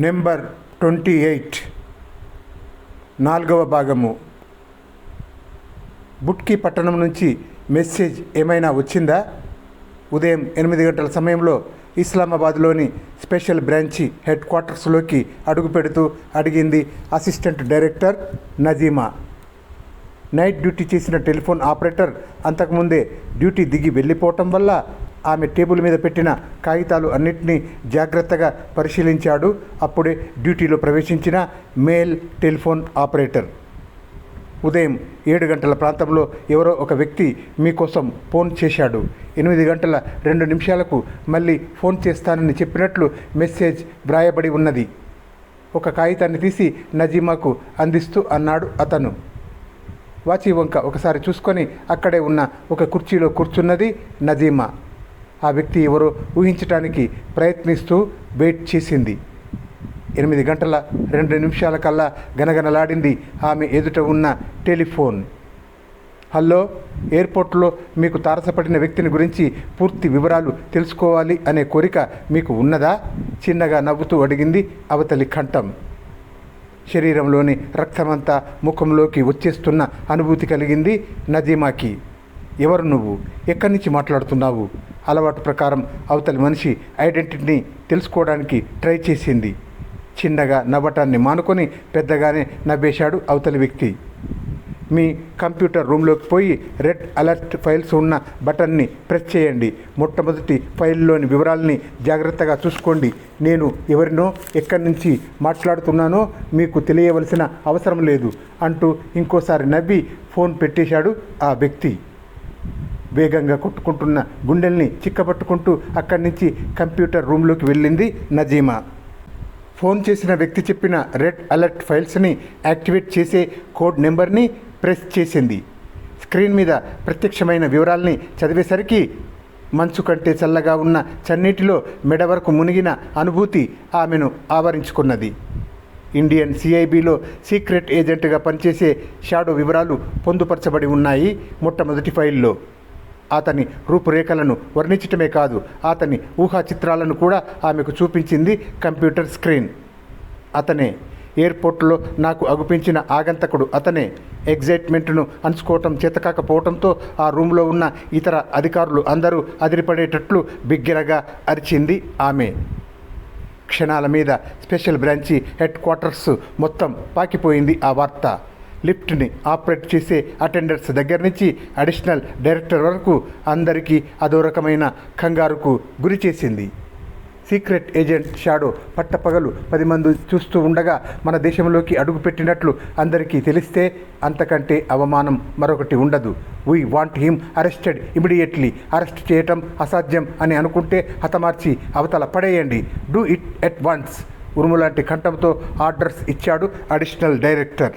Number 28 4వ భాగము. బుట్కి పట్టణం నుంచి మెసేజ్ ఏమైనా వచ్చిందా? ఉదయం 8 గంటల సమయంలో ఇస్లామాబాద్లోని స్పెషల్ బ్రాంచి హెడ్ క్వార్టర్స్లోకి అడుగుపెడుతూ అడిగింది assistant director Nazima. Night duty చేసిన టెలిఫోన్ ఆపరేటర్ అంతకుముందే డ్యూటీ దిగి వెళ్ళిపోవటం వల్ల ఆమె టేబుల్ మీద పెట్టిన కాగితాలు అన్నింటినీ జాగ్రత్తగా పరిశీలించాడు. అప్పుడే డ్యూటీలో ప్రవేశించిన మేల్ టెలిఫోన్ ఆపరేటర్. ఉదయం 7 గంటల ప్రాంతంలో ఎవరో ఒక వ్యక్తి మీకోసం ఫోన్ చేశాడు. 8 గంటల 2 నిమిషాలకు మళ్ళీ ఫోన్ చేస్తానని చెప్పినట్లు మెసేజ్ వ్రాయబడి ఉన్నది. ఒక కాగితాన్ని తీసి నజీమాకు అందిస్తూ అన్నాడు అతను. వాచి వంక ఒకసారి చూసుకొని అక్కడే ఉన్న ఒక కుర్చీలో కూర్చున్నది నజీమా. ఆ వ్యక్తి ఎవరో ఊహించటానికి ప్రయత్నిస్తూ వెయిట్ చేసింది. 8 గంటల 2 నిమిషాల కల్లా గనగనలాడింది ఆమె ఎదుట ఉన్న టెలిఫోన్. హలో, ఎయిర్పోర్ట్లో మీకు తారసపడిన వ్యక్తిని గురించి పూర్తి వివరాలు తెలుసుకోవాలి అనే కోరిక మీకు ఉన్నదా? చిన్నగా నవ్వుతూ అడిగింది అవతలి కంఠం. శరీరంలోని రక్తమంతా ముఖంలోకి వచ్చేస్తున్న అనుభూతి కలిగింది నజీమాకి. ఎవరు నువ్వు? ఎక్కడి నుంచి మాట్లాడుతున్నావు? అలవాటు ప్రకారం అవతలి మనిషి ఐడెంటిటీని తెలుసుకోవడానికి ట్రై చేసింది. చిన్నగా నవ్వటాన్ని మానుకొని పెద్దగానే నవ్వేశాడు అవతలి వ్యక్తి. మీ కంప్యూటర్ రూమ్లోకి పోయి రెడ్ అలర్ట్ ఫైల్స్ ఉన్న బటన్ని ప్రెస్ చేయండి. మొట్టమొదటి ఫైల్లోని వివరాలని జాగ్రత్తగా చూసుకోండి. నేను ఎవరినో ఎక్కడి నుంచి మాట్లాడుతున్నానో మీకు తెలియవలసిన అవసరం లేదు అంటూ ఇంకోసారి నవ్వి ఫోన్ పెట్టేశాడు ఆ వ్యక్తి. వేగంగా కొట్టుకుంటున్న గుండెల్ని చిక్కబట్టుకుంటూ అక్కడి నుంచి కంప్యూటర్ రూమ్లోకి వెళ్ళింది నజీమా. ఫోన్ చేసిన వ్యక్తి చెప్పిన రెడ్ అలర్ట్ ఫైల్స్ని యాక్టివేట్ చేసే కోడ్ నెంబర్ని ప్రెస్ చేసింది. స్క్రీన్ మీద ప్రత్యక్షమైన వివరాల్ని చదివేసరికి మంచు కంటే చల్లగా ఉన్న చన్నీటిలో మెడ వరకు మునిగిన అనుభూతి ఆమెను ఆవరించుకున్నది. ఇండియన్ సిఐబిలో సీక్రెట్ ఏజెంట్గా పనిచేసే షాడో వివరాలు పొందుపరచబడి ఉన్నాయి మొట్టమొదటి ఫైల్లో. అతని రూపురేఖలను వర్ణించటమే కాదు, అతని ఊహా చిత్రాలను కూడా ఆమెకు చూపించింది కంప్యూటర్ స్క్రీన్. అతనే ఎయిర్పోర్ట్లో నాకు అగుపించిన ఆగంతకుడు. అతనే ఎగ్జైట్మెంట్ను అంచుకోవటం చేతకాకపోవడంతో ఆ రూమ్లో ఉన్న ఇతర అధికారులు అందరూ అదిరిపడేటట్లు బిగ్గరగా అరిచింది ఆమె. క్షణాల మీద స్పెషల్ బ్రాంచి హెడ్ క్వార్టర్స్ మొత్తం పాకిపోయింది ఆ వార్త. లిఫ్ట్ని ఆపరేట్ చేసే అటెండర్స్ దగ్గర నుంచి అడిషనల్ డైరెక్టర్ వరకు అందరికీ అదో రకమైన కంగారుకు గురి చేసింది. సీక్రెట్ ఏజెంట్ షాడో పట్టపగలు 10 మంది చూస్తూ ఉండగా మన దేశంలోకి అడుగుపెట్టినట్లు అందరికీ తెలిస్తే అంతకంటే అవమానం మరొకటి ఉండదు. We want him arrested immediately. Arrest చేయటం అసాధ్యం అని అనుకుంటే హతమార్చి అవతల పడేయండి. Do it at once. ఉరుములాంటి కంఠంతో ఆర్డర్స్ ఇచ్చాడు అడిషనల్ డైరెక్టర్.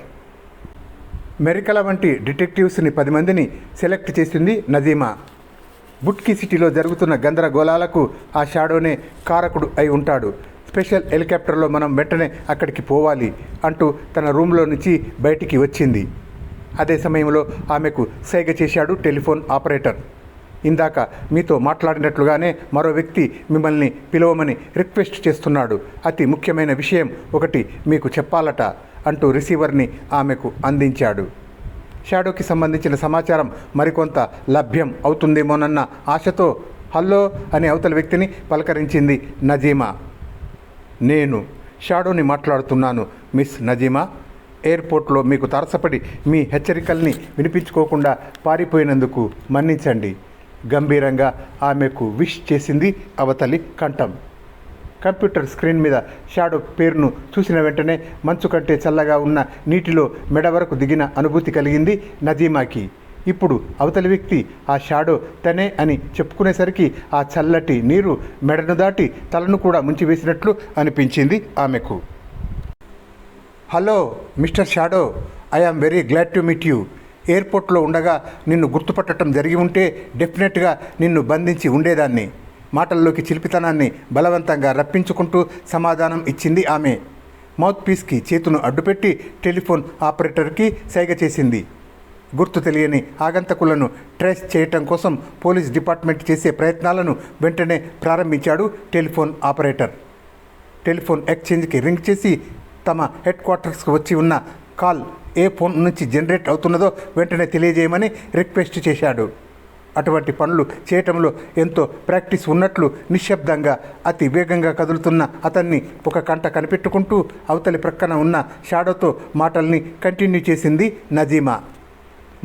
మెరికల వంటి డిటెక్టివ్స్ని 10 మందిని సెలెక్ట్ చేసింది నజీమా. బుట్కి సిటీలో జరుగుతున్న గందరగోళాలకు ఆ షాడోనే కారకుడు అయి ఉంటాడు. స్పెషల్ హెలికాప్టర్లో మనం వెంటనే అక్కడికి పోవాలి అంటూ తన రూమ్లో నుంచి బయటికి వచ్చింది. అదే సమయంలో ఆమెకు సైగ చేశాడు టెలిఫోన్ ఆపరేటర్. ఇందాక మీతో మాట్లాడినట్లుగానే మరో వ్యక్తి మిమ్మల్ని పిలవమని రిక్వెస్ట్ చేస్తున్నాడు. అతి ముఖ్యమైన విషయం ఒకటి మీకు చెప్పాలట అంటూ రిసీవర్ని ఆమెకు అందించాడు. షాడోకి సంబంధించిన సమాచారం మరికొంత లభ్యం అవుతుందేమోనన్న ఆశతో హలో అనే అవతల వ్యక్తిని పలకరించింది నజీమా. నేను షాడోని మాట్లాడుతున్నాను మిస్ నజీమా. ఎయిర్పోర్ట్లో మీకు తారసపడి మీ హెచ్చరికల్ని వినిపించుకోకుండా పారిపోయినందుకు మన్నించండి. గంభీరంగా ఆమెకు విష్ చేసింది అవతలి కంఠం. కంప్యూటర్ స్క్రీన్ మీద షాడో పేరును చూసిన వెంటనే మంచు కంటే చల్లగా ఉన్న నీటిలో మెడ వరకు దిగిన అనుభూతి కలిగింది నజీమాకి. ఇప్పుడు అవతలి వ్యక్తి ఆ షాడో తనే అని చెప్పుకునేసరికి ఆ చల్లటి నీరు మెడను దాటి తలను కూడా ముంచివేసినట్లు అనిపించింది ఆమెకు. Hello mister Shadow, I am very glad to meet you. ఎయిర్పోర్ట్లో ఉండగా నిన్ను గుర్తుపట్టడం జరిగి ఉంటే డెఫినెట్గా నిన్ను బంధించి ఉండేదాన్ని. మాటల్లోకి చిలిపితనాన్ని బలవంతంగా రప్పించుకుంటూ సమాధానం ఇచ్చింది ఆమె. మౌత్ పీస్కి చేతును అడ్డుపెట్టి టెలిఫోన్ ఆపరేటర్కి సైగ చేసింది. గుర్తు తెలియని ఆగంతకులను ట్రేస్ చేయటం కోసం పోలీస్ డిపార్ట్మెంట్ చేసే ప్రయత్నాలను వెంటనే ప్రారంభించాడు టెలిఫోన్ ఆపరేటర్. టెలిఫోన్ ఎక్స్చేంజ్కి రింగ్ చేసి తమ హెడ్ క్వార్టర్స్కి వచ్చి ఉన్న కాల్ ఏ ఫోన్ నుంచి జనరేట్ అవుతున్నదో వెంటనే తెలియజేయమని రిక్వెస్ట్ చేశాడు. అటువంటి పనులు చేయటంలో ఎంతో ప్రాక్టీస్ ఉన్నట్లు నిశ్శబ్దంగా అతి వేగంగా కదులుతున్న అతన్ని ఒక కంట కనిపెట్టుకుంటూ అవతలి ప్రక్కన ఉన్న షాడోతో మాటల్ని కంటిన్యూ చేసింది నజీమా.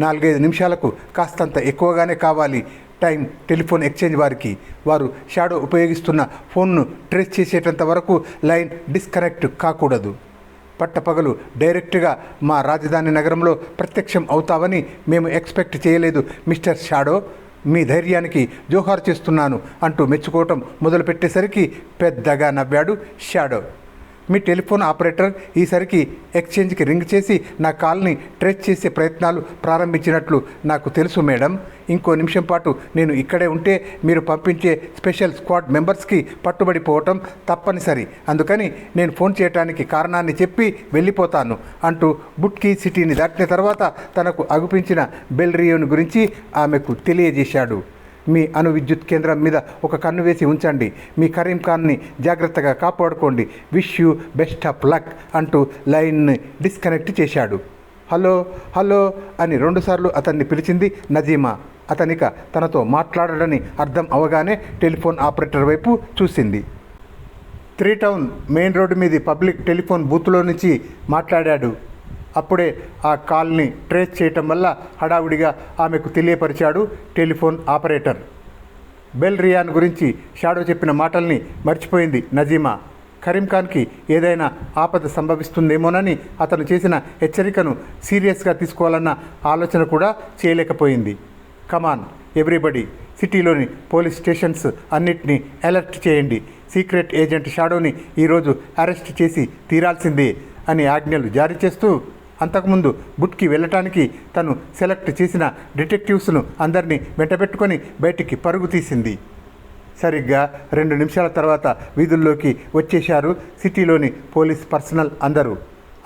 4-5 నిమిషాలకు కాస్తంత ఎక్కువగానే కావాలి టైం టెలిఫోన్ ఎక్స్చేంజ్ వారికి. వారు షాడో ఉపయోగిస్తున్న ఫోన్ను ట్రేస్ చేసేటంత వరకు లైన్ డిస్కనెక్ట్ కాకూడదు. పట్టపగలు డైరెక్ట్గా మా రాజధాని నగరంలో ప్రత్యక్షం అవుతావని మేము ఎక్స్పెక్ట్ చేయలేదు మిస్టర్ షాడో. మీ ధైర్యానికి జోహార్ చేస్తున్నాను అంటూ మెచ్చుకోవటం మొదలుపెట్టేసరికి పెద్దగా నవ్వాడు షాడో. మీ టెలిఫోన్ ఆపరేటర్ ఈసరికి ఎక్స్చేంజ్కి రింగ్ చేసి నా కాల్ని ట్రేస్ చేసే ప్రయత్నాలు ప్రారంభించినట్లు నాకు తెలుసు మేడం. ఇంకో నిమిషం పాటు నేను ఇక్కడే ఉంటే మీరు పంపించే స్పెషల్ స్క్వాడ్ మెంబర్స్కి పట్టుబడిపోవటం తప్పనిసరి. అందుకని నేను ఫోన్ చేయడానికి కారణాన్ని చెప్పి వెళ్ళిపోతాను అంటూ బుట్కీ సిటీని దాటిన తర్వాత తనకు అగుపించిన బెల్రియోన్ గురించి ఆమెకు తెలియజేశాడు. మీ అణు విద్యుత్ కేంద్రం మీద ఒక కన్ను వేసి ఉంచండి. మీ కరీం ఖాన్ని జాగ్రత్తగా కాపాడుకోండి. Wish you best of luck అంటూ లైన్ని డిస్కనెక్ట్ చేశాడు. హలో హలో అని 2 సార్లు అతన్ని పిలిచింది నజీమా. అతనిక తనతో మాట్లాడడని అర్థం అవగానే టెలిఫోన్ ఆపరేటర్ వైపు చూసింది. 3 టౌన్ మెయిన్ రోడ్డు మీది పబ్లిక్ టెలిఫోన్ బూత్లో నుంచి మాట్లాడాడు. అప్పుడే ఆ కాల్ని ట్రేస్ చేయటం వల్ల హడావుడిగా ఆమెకు తెలియపరిచాడు టెలిఫోన్ ఆపరేటర్. బెల్ రియాన్ గురించి షాడో చెప్పిన మాటల్ని మర్చిపోయింది నజీమా. కరీం ఖాన్కి ఏదైనా ఆపద సంభవిస్తుందేమోనని అతను చేసిన హెచ్చరికను సీరియస్గా తీసుకోవాలన్న ఆలోచన కూడా చేయలేకపోయింది. కమాన్ ఎవ్రీబడి, సిటీలోని పోలీస్ స్టేషన్స్ అన్నిటినీ అలర్ట్ చేయండి. సీక్రెట్ ఏజెంట్ షాడోని ఈరోజు అరెస్ట్ చేసి తీరాల్సిందే అని ఆజ్ఞలు జారీ చేస్తూ అంతకుముందు బుట్కి వెళ్ళటానికి తను సెలెక్ట్ చేసిన డిటెక్టివ్స్ను అందరినీ వెంటబెట్టుకొని బయటికి పరుగు తీసింది. సరిగ్గా 2 నిమిషాల తర్వాత వీధుల్లోకి వచ్చేశారు సిటీలోని పోలీస్ పర్సనల్ అందరూ.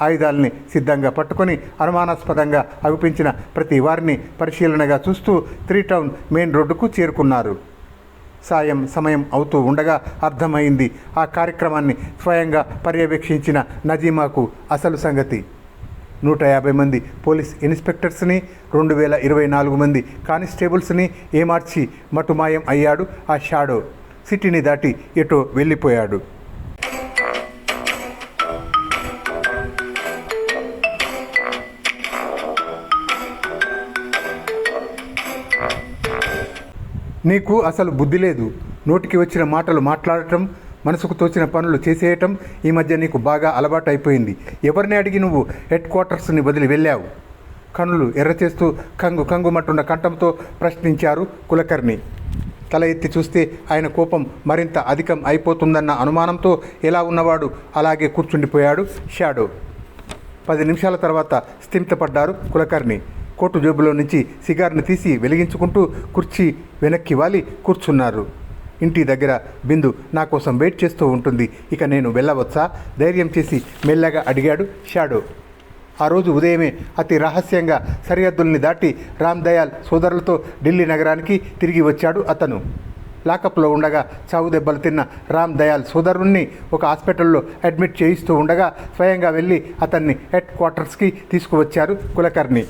ఆయుధాలని సిద్ధంగా పట్టుకొని అనుమానాస్పదంగా అగుపించిన ప్రతి వారిని పరిశీలనగా చూస్తూ 3 టౌన్ మెయిన్ రోడ్డుకు చేరుకున్నారు. సమయం అవుతూ ఉండగా అర్థమైంది ఆ కార్యక్రమాన్ని స్వయంగా పర్యవేక్షించిన నజీమాకు అసలు సంగతి. 150 మంది పోలీస్ ఇన్స్పెక్టర్స్ని 2024 మంది కానిస్టేబుల్స్ని ఏమార్చి మటుమాయం అయ్యాడు ఆ షాడో. సిటీని దాటి ఎటో వెళ్ళిపోయాడు. నీకు అసలు బుద్ధి లేదు. నోటికి వచ్చిన మాటలు మాట్లాడటం, మనసుకు తోచిన పనులు చేసేయటం ఈ మధ్య నీకు బాగా అలవాటు అయిపోయింది. ఎవరిని అడిగి నువ్వు హెడ్ క్వార్టర్స్ని వదిలి వెళ్ళావు? కన్నులు ఎర్రచేస్తూ కంగుమంటున్న కంఠంతో ప్రశ్నించారు కులకర్ణి. తల ఎత్తి చూస్తే ఆయన కోపం మరింత అధికం అయిపోతుందన్న అనుమానంతో ఎలా ఉన్నవాడు అలాగే కూర్చుండిపోయాడు షాడో. 10 నిమిషాల తర్వాత స్థిమితపడ్డారు కులకర్ణి. కోటు జేబులో నుంచి సిగార్ని తీసి వెలిగించుకుంటూ కుర్చీ వెనక్కి వాలి కూర్చున్నారు. ఇంటి దగ్గర బిందు నా కోసం వెయిట్ చేస్తూ ఉంటుంది. ఇక నేను వెళ్ళవచ్చా? ధైర్యం చేసి మెల్లగా అడిగాడు షాడో. ఆ రోజు ఉదయమే అతి రహస్యంగా సరిహద్దుల్ని దాటి రామ్ దయాల్ సోదరులతో ఢిల్లీ నగరానికి తిరిగి వచ్చాడు అతను. లాకప్లో ఉండగా చావు దెబ్బలు తిన్న రామ్ దయాల్ సోదరుణ్ణి ఒక హాస్పిటల్లో అడ్మిట్ చేయిస్తూ ఉండగా స్వయంగా వెళ్ళి అతన్ని హెడ్ క్వార్టర్స్కి తీసుకువచ్చారు కులకర్ణి.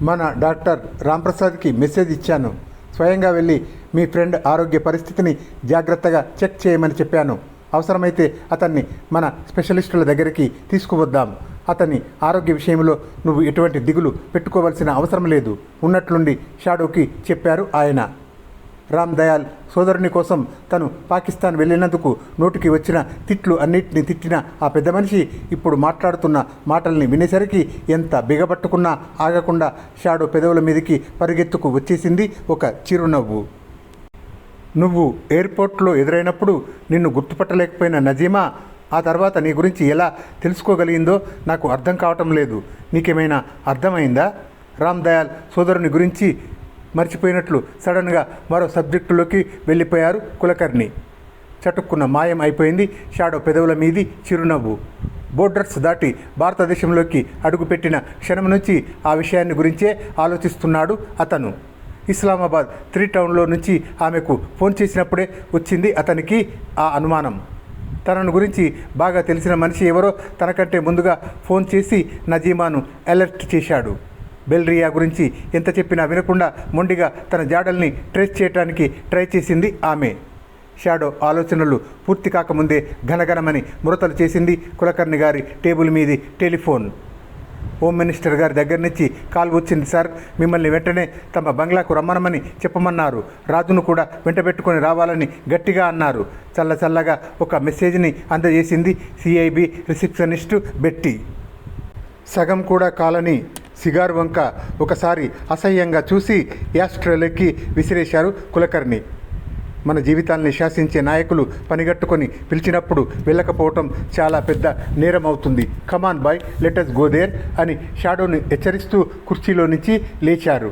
మన డాక్టర్ రాంప్రసాద్కి మెసేజ్ ఇచ్చాను. స్వయంగా వెళ్ళి మీ ఫ్రెండ్ ఆరోగ్య పరిస్థితిని జాగ్రత్తగా చెక్ చేయమని చెప్పాను. అవసరమైతే అతన్ని మన స్పెషలిస్టుల దగ్గరికి తీసుకువద్దాం. అతని ఆరోగ్య విషయంలో నువ్వు ఎటువంటి దిగులు పెట్టుకోవాల్సిన అవసరం లేదు ఉన్నట్లుండి షాడోకి చెప్పారు ఆయన. రామ్ దయాల్ సోదరుని కోసం తను పాకిస్తాన్ వెళ్ళినందుకు నోటికి వచ్చిన తిట్లు అన్నిటినీ తిట్టిన ఆ పెద్ద మనిషి ఇప్పుడు మాట్లాడుతున్న మాటల్ని వినేసరికి ఎంత బిగబట్టుకున్నా ఆగకుండా షాడో పెదవుల మీదకి పరిగెత్తుకు వచ్చేసింది ఒక చిరునవ్వు. నువ్వు ఎయిర్పోర్ట్లో ఎదురైనప్పుడు నిన్ను గుర్తుపట్టలేకపోయిన నజీమా ఆ తర్వాత నీ గురించి ఎలా తెలుసుకోగలిగిందో నాకు అర్థం కావటం లేదు. నీకేమైనా అర్థమైందా? రామ్ దయాల్ సోదరుని గురించి మర్చిపోయినట్లు సడన్గా మరో సబ్జెక్టులోకి వెళ్ళిపోయారు కులకర్ణి. చటుక్కున్న మాయం అయిపోయింది షాడో పెదవుల మీది చిరునవ్వు. బోర్డర్స్ దాటి భారతదేశంలోకి అడుగుపెట్టిన క్షణం నుంచి ఆ విషయాన్ని గురించే ఆలోచిస్తున్నాడు అతను. ఇస్లామాబాద్ 3 టౌన్లో నుంచి ఆమెకు ఫోన్ చేసినప్పుడే వచ్చింది అతనికి ఆ అనుమానం. తనను గురించి బాగా తెలిసిన మనిషి ఎవరో తనకంటే ముందుగా ఫోన్ చేసి నజీమాను అలర్ట్ చేశాడు. బెల్రియా గురించి ఎంత చెప్పినా వినకుండా మొండిగా తన జాడల్ని ట్రేస్ చేయడానికి ట్రై చేసింది ఆమె. షాడో ఆలోచనలు పూర్తి కాకముందే ఘనఘనమని మురతలు చేసింది కులకర్ణి గారి టేబుల్ మీది టెలిఫోన్. హోమ్ మినిస్టర్ గారి దగ్గర నుంచి కాల్ వచ్చింది సార్. మిమ్మల్ని వెంటనే తమ బంగ్లాకు రమ్మనమని చెప్పమన్నారు. రాజును కూడా వెంటబెట్టుకొని రావాలని గట్టిగా అన్నారు. చల్లచల్లగా ఒక మెసేజ్ని అందజేసింది సిఐబి రిసెప్షనిస్టు బెట్టి. సగం కూడా కాలని సిగారు వంక ఒకసారి అసహ్యంగా చూసి యాస్ట్రోలోకి విసిరేశారు కులకర్ణి. మన జీవితాల్ని శాసించే నాయకులు పనిగట్టుకొని పిలిచినప్పుడు వెళ్ళకపోవటం చాలా పెద్ద నేరం అవుతుంది. Come on boy, let us go there అని షాడోని హెచ్చరిస్తూ కుర్చీలో నుంచి లేచారు.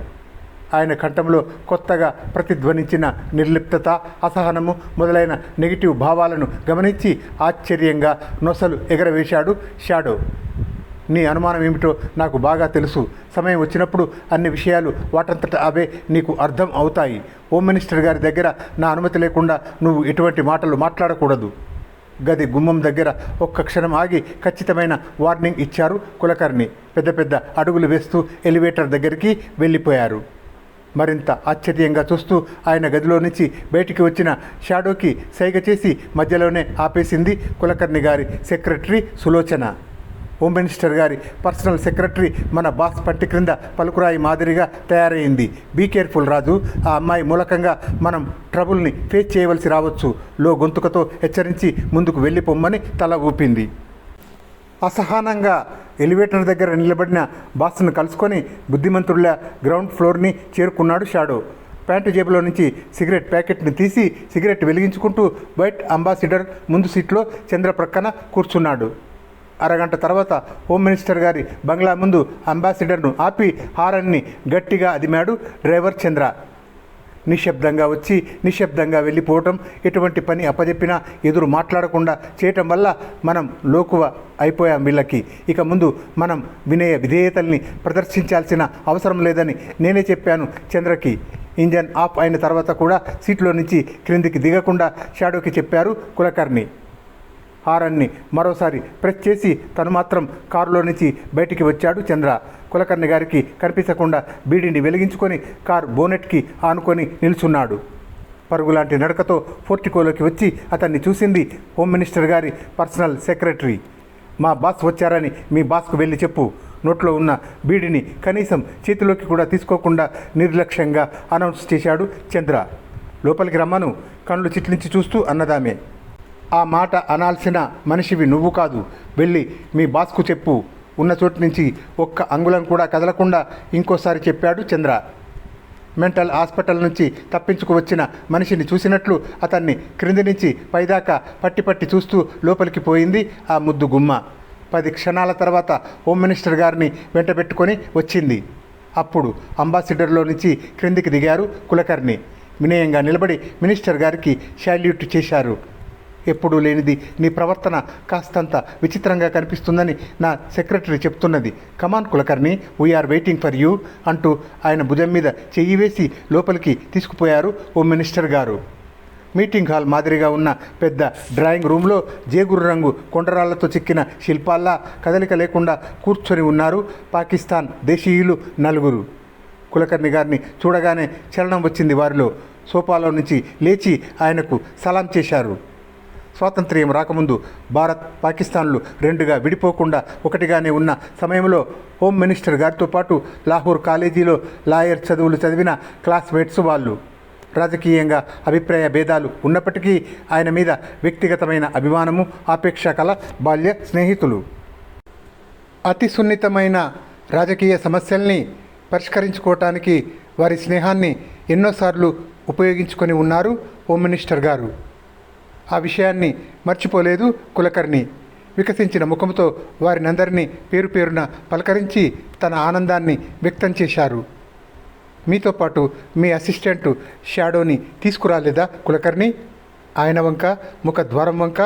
ఆయన కంఠంలో కొత్తగా ప్రతిధ్వనించిన నిర్లిప్తత, అసహనము మొదలైన నెగిటివ్ భావాలను గమనించి ఆశ్చర్యంగా నొసలు ఎగరవేశాడు షాడో. నీ అనుమానం ఏమిటో నాకు బాగా తెలుసు. సమయం వచ్చినప్పుడు అన్ని విషయాలు వాటంతట అవే నీకు అర్థం అవుతాయి. హోమ్ మినిస్టర్ గారి దగ్గర నా అనుమతి లేకుండా నువ్వు ఎటువంటి మాటలు మాట్లాడకూడదు. గది గుమ్మం దగ్గర ఒక్క క్షణం ఆగి ఖచ్చితమైన వార్నింగ్ ఇచ్చారు కులకర్ణి. పెద్ద పెద్ద అడుగులు వేస్తూ ఎలివేటర్ దగ్గరికి వెళ్ళిపోయారు. మరింత ఆశ్చర్యంగా చూస్తూ ఆయన గదిలో నుంచి బయటికి వచ్చిన షాడోకి సైగ చేసి మధ్యలోనే ఆపేసింది కులకర్ణి గారి సెక్రటరీ సులోచన. హోమ్ మినిస్టర్ గారి పర్సనల్ సెక్రటరీ మన బాస్ పంటి క్రింద పలుకురాయి మాదిరిగా తయారైంది. బీ కేర్ఫుల్ రాజు, ఆ అమ్మాయి మూలకంగా మనం ట్రబుల్ని ఫేస్ చేయవలసి రావచ్చు. లో గొంతుకతో హెచ్చరించి ముందుకు వెళ్ళిపోమ్మని తల ఊపింది. అసహనంగా ఎలివేటర్ దగ్గర నిలబడిన బాస్ను కలుసుకొని బుద్ధిమంతుడిలా గ్రౌండ్ ఫ్లోర్ని చేరుకున్నాడు షాడో. ప్యాంటు జేబులో నుంచి సిగరెట్ ప్యాకెట్ని తీసి సిగరెట్ వెలిగించుకుంటూ వైట్ అంబాసిడర్ ముందు సీట్లో చంద్ర ప్రక్కన కూర్చున్నాడు. అరగంట తర్వాత హోమ్ మినిస్టర్ గారి బంగ్లా ముందు అంబాసిడర్ను ఆపి హారన్ని గట్టిగా అదిమాడు డ్రైవర్ చంద్ర. నిశ్శబ్దంగా వచ్చి నిశ్శబ్దంగా వెళ్ళిపోవటం, ఎటువంటి పని అప్పజెప్పినా ఎదురు మాట్లాడకుండా చేయటం వల్ల మనం లోకువ అయిపోయాం వీళ్ళకి. ఇక ముందు మనం వినయ విధేయతల్ని ప్రదర్శించాల్సిన అవసరం లేదని నేనే చెప్పాను చంద్రకి. ఇంజన్ ఆఫ్ అయిన తర్వాత కూడా సీట్లో నుంచి క్రిందికి దిగకుండా షాడోకి చెప్పారు కులకర్ణి. హారన్ని మరోసారి ప్రెస్ చేసి తను మాత్రం కారులో నుంచి బయటికి వచ్చాడు చంద్ర. కులకర్ణి గారికి కనిపించకుండా బీడీని వెలిగించుకొని కారు బోనెట్కి ఆనుకొని నిల్చున్నాడు. పరుగులాంటి నడకతో పోర్టికోలోకి వచ్చి అతన్ని చూసింది హోమ్ మినిస్టర్ గారి పర్సనల్ సెక్రటరీ. మా బాస్ వచ్చారని మీ బాస్కు వెళ్ళి చెప్పు. నోట్లో ఉన్న బీడీని కనీసం చేతిలోకి కూడా తీసుకోకుండా నిర్లక్ష్యంగా అనౌన్స్ చేశాడు చంద్ర. లోపలికి రమ్మను, కళ్ళు చిట్లించి చూస్తూ అన్నదామే. ఆ మాట అనాల్సిన మనిషివి నువ్వు కాదు. వెళ్ళి మీ బాస్కు చెప్పు. ఉన్న చోటు నుంచి ఒక్క అంగుళం కూడా కదలకుండా ఇంకోసారి చెప్పాడు చంద్ర. మెంటల్ హాస్పిటల్ నుంచి తప్పించుకు వచ్చిన మనిషిని చూసినట్లు అతన్ని క్రింది నుంచి పైదాకా పట్టి పట్టి చూస్తూ లోపలికి పోయింది ఆ ముద్దు గుమ్మ. 10 క్షణాల తర్వాత హోమ్ మినిస్టర్ గారిని వెంటబెట్టుకొని వచ్చింది. అప్పుడు అంబాసిడర్లో నుంచి క్రిందికి దిగారు కులకర్ణి. వినయంగా నిలబడి మినిస్టర్ గారికి శాల్యూట్ చేశారు. ఎప్పుడూ లేనిది నీ ప్రవర్తన కాస్తంత విచిత్రంగా కనిపిస్తుందని నా సెక్రటరీ చెప్తున్నది. Come on Kulkarni, we are waiting for you అంటూ ఆయన భుజం మీద చెయ్యి వేసి లోపలికి తీసుకుపోయారు home minister garu. Meeting hall మాదిరిగా ఉన్న పెద్ద డ్రాయింగ్ రూమ్లో జేగురు రంగు కొండరాళ్లతో చెక్కిన శిల్పాల్లా కదలిక లేకుండా కూర్చొని ఉన్నారు పాకిస్తాన్ దేశీయులు 4. కులకర్ణి గారిని చూడగానే చలనం వచ్చింది వారిలో. సోఫాలో నుంచి లేచి ఆయనకు సలాం చేశారు. స్వాతంత్ర్యం రాకముందు భారత్ పాకిస్తాన్లు 2గా విడిపోకుండా ఒకటిగానే ఉన్న సమయంలో హోమ్ మినిస్టర్ గారితో పాటు లాహోర్ కాలేజీలో లాయర్ చదువులు చదివిన క్లాస్మేట్స్ వాళ్ళు. రాజకీయంగా అభిప్రాయ భేదాలు ఉన్నప్పటికీ ఆయన మీద వ్యక్తిగతమైన అభిమానము, ఆపేక్ష కల బాల్య స్నేహితులు. అతి సున్నితమైన రాజకీయ సమస్యల్ని పరిష్కరించుకోవటానికి వారి స్నేహాన్ని ఎన్నోసార్లు ఉపయోగించుకొని ఉన్నారు హోమ్ మినిస్టర్ గారు. ఆ విషయాన్ని మర్చిపోలేదు కులకర్ణి. వికసించిన ముఖంతో వారినందరినీ పేరు పేరున పలకరించి తన ఆనందాన్ని వ్యక్తం చేశారు. మీతో పాటు మీ అసిస్టెంటు షాడోని తీసుకురాలేదా కులకర్ణి? ఆయన వంక ముఖ ద్వారం వంక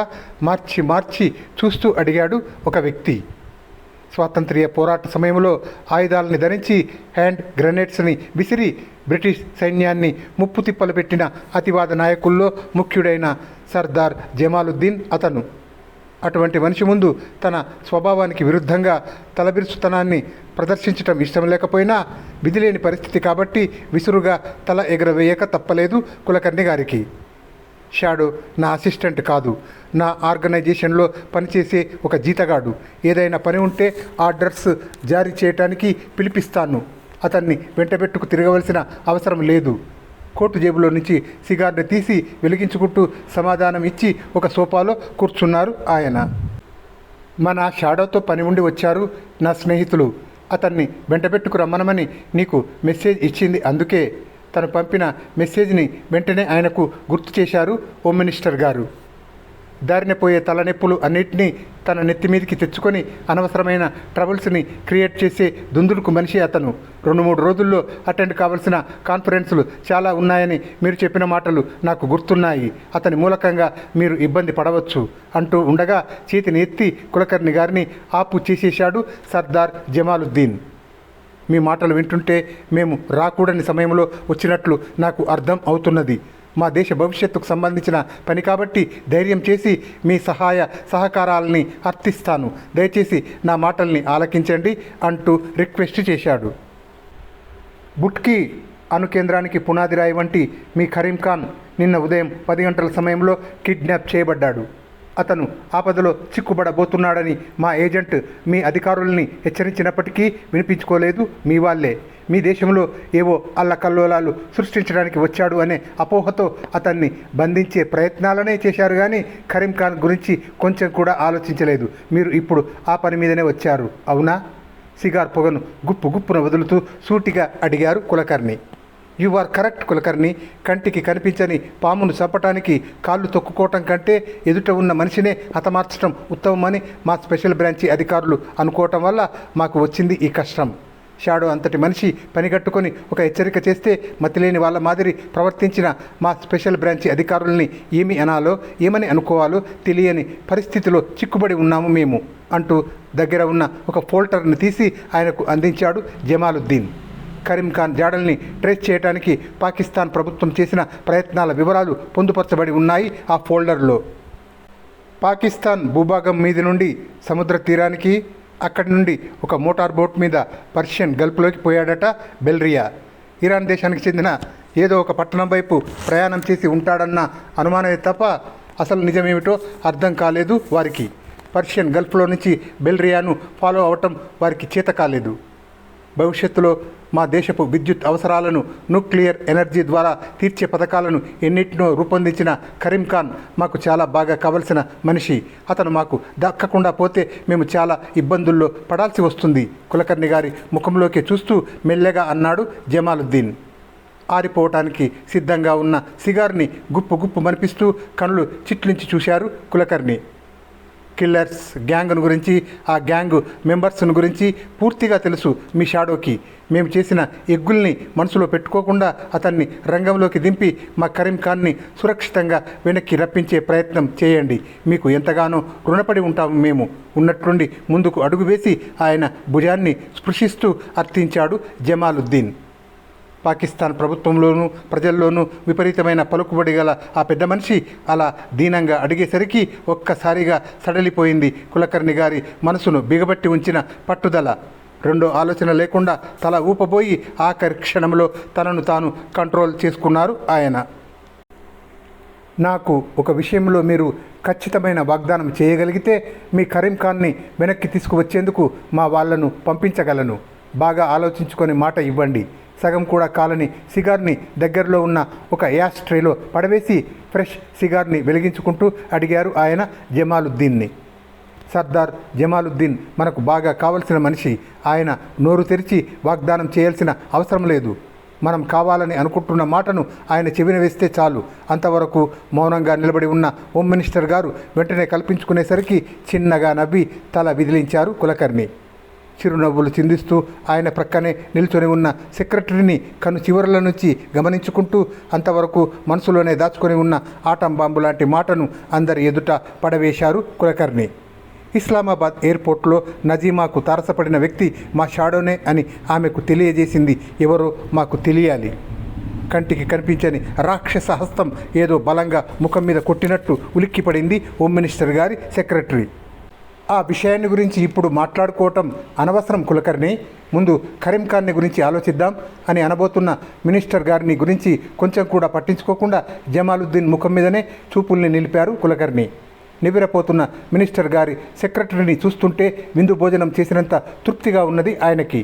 మార్చి మార్చి చూస్తూ అడిగాడు ఒక వ్యక్తి. స్వాతంత్ర్య పోరాట సమయంలో ఆయుధాలని ధరించి హ్యాండ్ గ్రెనేడ్స్ని విసిరి బ్రిటిష్ సైన్యాన్ని ముప్పు తిప్పలు పెట్టిన అతివాద నాయకుల్లో ముఖ్యుడైన సర్దార్ జమాలుద్దీన్ అతను. అటువంటి మనిషి ముందు తన స్వభావానికి విరుద్ధంగా తలబిరుసుతనాన్ని ప్రదర్శించటం ఇష్టం లేకపోయినా విధిలేని పరిస్థితి కాబట్టి విసురుగా తల ఎగరవేయక తప్పలేదు కులకర్ణి గారికి. షాడో నా అసిస్టెంట్ కాదు, నా ఆర్గనైజేషన్లో పనిచేసే ఒక జీతగాడు. ఏదైనా పని ఉంటే ఆర్డర్స్ జారీ చేయటానికి పిలిపిస్తాను. అతన్ని వెంటబెట్టుకు తిరగవలసిన అవసరం లేదు. కోటు జేబులో నుంచి సిగార్ని తీసి వెలిగించుకుంటూ సమాధానం ఇచ్చి ఒక సోఫాలో కూర్చున్నారు ఆయన. మన షాడోతో పని ఉండి వచ్చారు నా స్నేహితులు. అతన్ని వెంటబెట్టుకు రమ్మనమని నీకు మెసేజ్ ఇచ్చింది. అందుకే తను పంపిన మెసేజ్ని వెంటనే ఆయనకు గుర్తు చేశారు హోమ్ మినిస్టర్ గారు. దారిన పోయే తలనొప్పులు అన్నిటినీ తన నెత్తి మీదకి తెచ్చుకొని అనవసరమైన ట్రబుల్స్ని క్రియేట్ చేసే దుందుడుకు మనిషి అతను. 2-3 రోజుల్లో అటెండ్ కావాల్సిన కాన్ఫరెన్సులు చాలా ఉన్నాయని మీరు చెప్పిన మాటలు నాకు గుర్తున్నాయి. అతని మూలకంగా మీరు ఇబ్బంది పడవచ్చు అంటూ ఉండగా చేతిని ఎత్తి కులకర్ణి గారిని ఆపు చేసేశాడు సర్దార్ జమాలుద్దీన్. మీ మాటలు వింటుంటే మేము రాకూడని సమయంలో వచ్చినట్లు నాకు అర్థం అవుతున్నది. మా దేశ భవిష్యత్తుకు సంబంధించిన పని కాబట్టి ధైర్యం చేసి మీ సహాయ సహకారాలని అర్థిస్తాను. దయచేసి నా మాటల్ని ఆలకించండి అంటూ రిక్వెస్ట్ చేశాడు. బుట్కి అణు కేంద్రానికి పునాది రాయి వంటి మీ కరీం ఖాన్ నిన్న ఉదయం 10 గంటల సమయంలో కిడ్నాప్ చేయబడ్డాడు. అతను ఆపదలో చిక్కుబడబోతున్నాడని మా ఏజెంట్ మీ అధికారుల్ని హెచ్చరించినప్పటికీ వినిపించుకోలేదు. మీ వాళ్ళే మీ దేశంలో ఏవో అల్లకల్లోలాలు సృష్టించడానికి వచ్చాడు అనే అపోహతో అతన్ని బంధించే ప్రయత్నాలనే చేశారు. కానీ కరీం ఖాన్ గురించి కొంచెం కూడా ఆలోచించలేదు. మీరు ఇప్పుడు ఆ పని మీదనే వచ్చారు, అవునా? సిగార్ పొగను గుప్పున వదులుతూ సూటిగా అడిగారు Kulkarni. You are correct Kulkarni. కంటికి కనిపించని పామును చంపటానికి కాళ్ళు తొక్కుకోవటం కంటే ఎదుట ఉన్న మనిషినే హతమార్చడం ఉత్తమమని మా స్పెషల్ బ్రాంచి అధికారులు అనుకోవటం వల్ల మాకు వచ్చింది ఈ కష్టం. షాడో అంతటి మనిషి పనిగట్టుకొని ఒక హెచ్చరిక చేస్తే మతిలేని వాళ్ళ మాదిరి ప్రవర్తించిన మా స్పెషల్ బ్రాంచి అధికారుల్ని ఏమి అనాలో ఏమని అనుకోవాలో తెలియని పరిస్థితిలో చిక్కుబడి ఉన్నాము మేము అంటూ దగ్గర ఉన్న ఒక ఫోల్డర్ని తీసి ఆయనకు అందించాడు జమాలుద్దీన్. కరీం ఖాన్ జాడల్ని ట్రేస్ చేయడానికి పాకిస్తాన్ ప్రభుత్వం చేసిన ప్రయత్నాల వివరాలు పొందుపరచబడి ఉన్నాయి ఆ ఫోల్డర్లో. పాకిస్తాన్ భూభాగం మీది నుండి సముద్ర తీరానికి, అక్కడి నుండి ఒక మోటార్ బోట్ మీద పర్షియన్ గల్ఫ్లోకి పోయాడట బెల్రియా. ఇరాన్ దేశానికి చెందిన ఏదో ఒక పట్టణం వైపు ప్రయాణం చేసి ఉంటాడన్న అనుమానమే తప్ప అసలు నిజమేమిటో అర్థం కాలేదు వారికి. పర్షియన్ గల్ఫ్లో నుంచి బెల్రియాను ఫాలో అవటం వారికి చేత కాలేదు. భవిష్యత్తులో మా దేశపు విద్యుత్ అవసరాలను న్యూక్లియర్ ఎనర్జీ ద్వారా తీర్చే పథకాలను ఎన్నిటినో రూపొందించిన కరీం ఖాన్ మాకు చాలా బాగా కావలసిన మనిషి. అతను మాకు దక్కకుండా పోతే మేము చాలా ఇబ్బందుల్లో పడాల్సి వస్తుంది. కులకర్ణి గారి ముఖంలోకి చూస్తూ మెల్లగా అన్నాడు జమాలుద్దీన్. ఆరిపోవటానికి సిద్ధంగా ఉన్న సిగార్ని గుప్పు మనిపిస్తూ కళ్ళు చిట్లించి చూశారు కులకర్ణి. కిల్లర్స్ గ్యాంగ్ను గురించి, ఆ గ్యాంగ్ మెంబర్స్ను గురించి పూర్తిగా తెలుసు మీ షాడోకి. మేము చేసిన ఎగ్గుల్ని మనసులో పెట్టుకోకుండా అతన్ని రంగంలోకి దింపి మా కరీం ఖాన్ని సురక్షితంగా వెనక్కి రప్పించే ప్రయత్నం చేయండి. మీకు ఎంతగానో రుణపడి ఉంటాము మేము. ఉన్నట్లుండి ముందుకు అడుగు వేసి ఆయన భుజాన్ని స్పృశిస్తూ అర్థించాడు జమాలుద్దీన్. పాకిస్తాన్ ప్రభుత్వంలోనూ ప్రజల్లోనూ విపరీతమైన పలుకుబడి గల ఆ పెద్ద మనిషి అలా దీనంగా అడిగేసరికి ఒక్కసారిగా సడలిపోయింది కులకర్ణి గారి మనసును బిగబట్టి ఉంచిన పట్టుదల. రెండో ఆలోచన లేకుండా తల ఊపబోయి ఆఖరి క్షణంలో తనను తాను కంట్రోల్ చేసుకున్నారు ఆయన. నాకు ఒక విషయంలో మీరు ఖచ్చితమైన వాగ్దానం చేయగలిగితే మీ కరీం ఖాన్ని వెనక్కి తీసుకువచ్చేందుకు మా వాళ్లను పంపించగలను. బాగా ఆలోచించుకొని మాట ఇవ్వండి. సగం కూడా కాలని సిగార్ని దగ్గరలో ఉన్న ఒక యాష్ ట్రేలో పడవేసి ఫ్రెష్ సిగార్ని వెలిగించుకుంటూ అడిగారు ఆయన జమాలుద్దీన్ని. సర్దార్ జమాలుద్దీన్ మనకు బాగా కావలసిన మనిషి. ఆయన నోరు తెరిచి వాగ్దానం చేయాల్సిన అవసరం లేదు. మనం కావాలని అనుకుంటున్న మాటను ఆయన చెవిన వేస్తే చాలు. అంతవరకు మౌనంగా నిలబడి ఉన్న హోమ్ మినిస్టర్ గారు వెంటనే కల్పించుకునేసరికి చిన్నగా నవ్వి తల విదిలించారు కులకర్ణి. చిరునవ్వులు చిందిస్తూ ఆయన ప్రక్కనే నిల్చొని ఉన్న సెక్రటరీని కను చివరల నుంచి గమనించుకుంటూ అంతవరకు మనసులోనే దాచుకొని ఉన్న ఆటం బాంబు లాంటి మాటను అందరి ఎదుట పడవేశారు కులకర్ణి. ఇస్లామాబాద్ ఎయిర్పోర్ట్లో నజీమాకు తారసపడిన వ్యక్తి మా షాడోనే అని ఆమెకు తెలియజేసింది ఎవరో మాకు తెలియాలి. కంటికి కనిపించని రాక్షస హస్తం ఏదో బలంగా ముఖం మీద కొట్టినట్టు ఉలిక్కిపడింది హోమ్ మినిస్టర్ గారి సెక్రటరీ. ఆ విషయాన్ని గురించి ఇప్పుడు మాట్లాడుకోవటం అనవసరం కులకర్ణి. ముందు కరీం ఖాన్ని గురించి ఆలోచిద్దాం అని అనబోతున్న మినిస్టర్ గారిని గురించి కొంచెం కూడా పట్టించుకోకుండా జమాలుద్దీన్ ముఖం మీదనే చూపుల్ని నిలిపారు కులకర్ణి. నివ్వెరపోతున్న మినిస్టర్ గారి సెక్రటరీని చూస్తుంటే విందు భోజనం చేసినంత తృప్తిగా ఉన్నది ఆయనకి.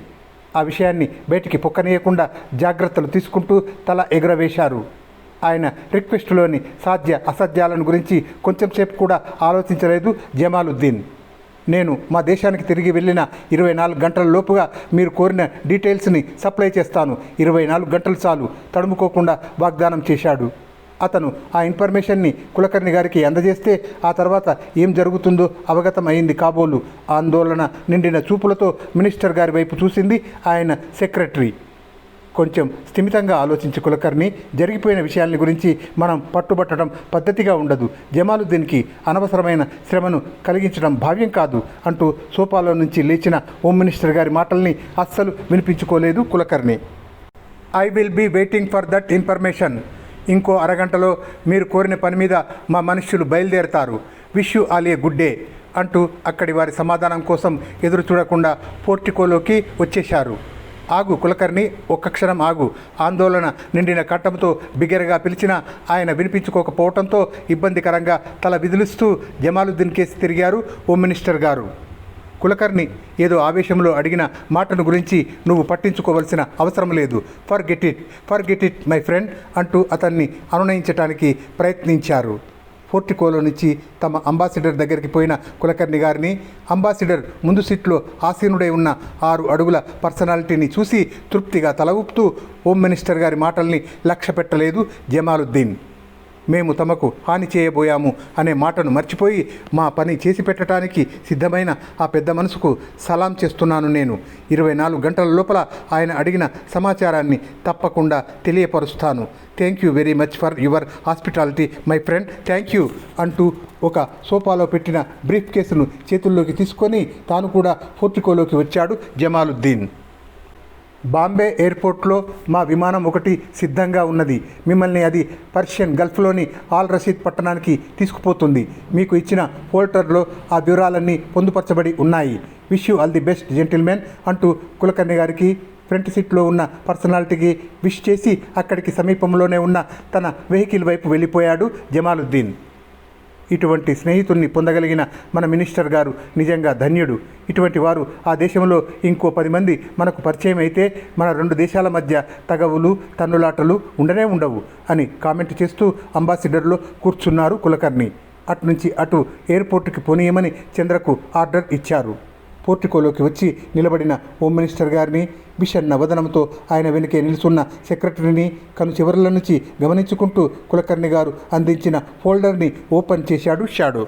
ఆ విషయాన్ని బయటికి పొక్కనీయకుండా జాగ్రత్తలు తీసుకుంటూ తల ఎగురవేశారు. ఆయన రిక్వెస్టులోని సాధ్య అసాధ్యాలను గురించి కొంచెం సేపు కూడా ఆలోచించలేదు జమాలుద్దీన్. నేను మా దేశానికి తిరిగి వెళ్ళిన 24 గంటల లోపుగా మీరు కోరిన డీటెయిల్స్ని సప్లై చేస్తాను. 24 గంటలు చాలు తడుముకోకుండా వాగ్దానం చేశాడు. అతను ఆ ఇన్ఫర్మేషన్ని కులకర్ణి గారికి అందజేస్తే ఆ తర్వాత ఏం జరుగుతుందో అవగతం అయింది కాబోలు. ఆందోళన నిండిన చూపులతో మినిస్టర్ గారి వైపు చూసింది ఆయన సెక్రటరీ. కొంచెం స్థిమితంగా ఆలోచించి కులకర్ణి, జరిగిపోయిన విషయాల గురించి మనం పట్టుబట్టడం పద్ధతిగా ఉండదు. జమాలుద్దీన్కి అనవసరమైన శ్రమను కలిగించడం భావ్యం కాదు అంటూ సోఫాలో నుంచి లేచిన హోమ్ మినిస్టర్ గారి మాటల్ని అస్సలు వినిపించుకోలేదు Kulkarni. I will be waiting for that information. ఇంకో అరగంటలో మీరు కోరిన పని మీద మా మనుష్యులు బయలుదేరతారు. Wish you all a good day అంటూ అక్కడి వారి సమాధానం కోసం ఎదురు చూడకుండా పోర్టికోలోకి వచ్చేశారు. ఆగు కులకర్ణి, ఒక్క క్షణం ఆగు. ఆందోళన నిండిన కంఠంతో బిగ్గరగా పిలిచినా ఆయన వినిపించుకోకపోవడంతో ఇబ్బందికరంగా తల విదిలిస్తూ జమాలుద్దీన్ కేసి తిరిగారు హోమ్ మినిస్టర్ గారు. కులకర్ణి ఏదో ఆవేశంలో అడిగిన మాటను గురించి నువ్వు పట్టించుకోవాల్సిన అవసరం లేదు. ఫర్గెట్ ఇట్ మై ఫ్రెండ్ అంటూ అతన్ని అనునయించడానికి ప్రయత్నించారు. పోర్టికోలో నుంచి తమ అంబాసిడర్ దగ్గరికి పోయిన కులకర్ణి గారిని అంబాసిడర్ ముందు సీట్లో ఆసీనుడై ఉన్న 6 అడుగుల పర్సనాలిటీని చూసి తృప్తిగా తల ఊపుతూ హోమ్ మినిస్టర్ గారి మాటల్ని లక్ష్య పెట్టలేదు జమాలుద్దీన్. మేము తమకు హాని చేయబోయాము అనే మాటను మర్చిపోయి మా పని చేసి పెట్టడానికి సిద్ధమైన ఆ పెద్ద మనసుకు సలాం చేస్తున్నాను నేను. 24 గంటల లోపల ఆయన అడిగిన సమాచారాన్ని తప్పకుండా తెలియపరుస్తాను. Thank you very much for your hospitality my friend. Thank you అంటూ ఒక సోఫాలో పెట్టిన బ్రీఫ్ కేసును చేతుల్లోకి తీసుకొని తాను కూడా పోర్టికోలోకి వచ్చాడు జమాలుద్దీన్. బాంబే ఎయిర్పోర్ట్లో మా విమానం ఒకటి సిద్ధంగా ఉన్నది. మిమ్మల్ని అది పర్షియన్ గల్ఫ్లోని ఆల్ రషీద్ పట్టణానికి తీసుకుపోతుంది. మీకు ఇచ్చిన ఫోల్డర్లో ఆ వివరాలన్నీ పొందుపరచబడి ఉన్నాయి. Wish you all the best gentlemen అంటూ కులకర్ణి గారికి ఫ్రంట్ సీట్లో ఉన్న పర్సనాలిటీకి విష్ చేసి అక్కడికి సమీపంలోనే ఉన్న తన వెహికల్ వైపు వెళ్ళిపోయాడు జమాలుద్దీన్. ఇటువంటి స్నేహితుల్ని పొందగలిగిన మన మినిస్టర్ గారు నిజంగా ధన్యుడు. ఇటువంటి వారు ఆ దేశంలో ఇంకో 10 మంది మనకు పరిచయం అయితే మన 2 దేశాల మధ్య తగవులు తన్నులాటలు ఉండనే ఉండవు అని కామెంట్ చేస్తూ అంబాసిడర్లో కూర్చున్నారు కులకర్ణి. అటునుంచి అటు ఎయిర్పోర్టుకి పోనీయమని చంద్రకు ఆర్డర్ ఇచ్చారు. పోర్టికోలోకి వచ్చి నిలబడిన హోమ్ మినిస్టర్ గారిని, విషన్న వదనంతో ఆయన వెనుకే నిలుచున్న సెక్రటరీని కను చివరల నుంచి గమనించుకుంటూ కులకర్ణి గారు అందించిన ఫోల్డర్ని ఓపెన్ చేశాడు షాడో.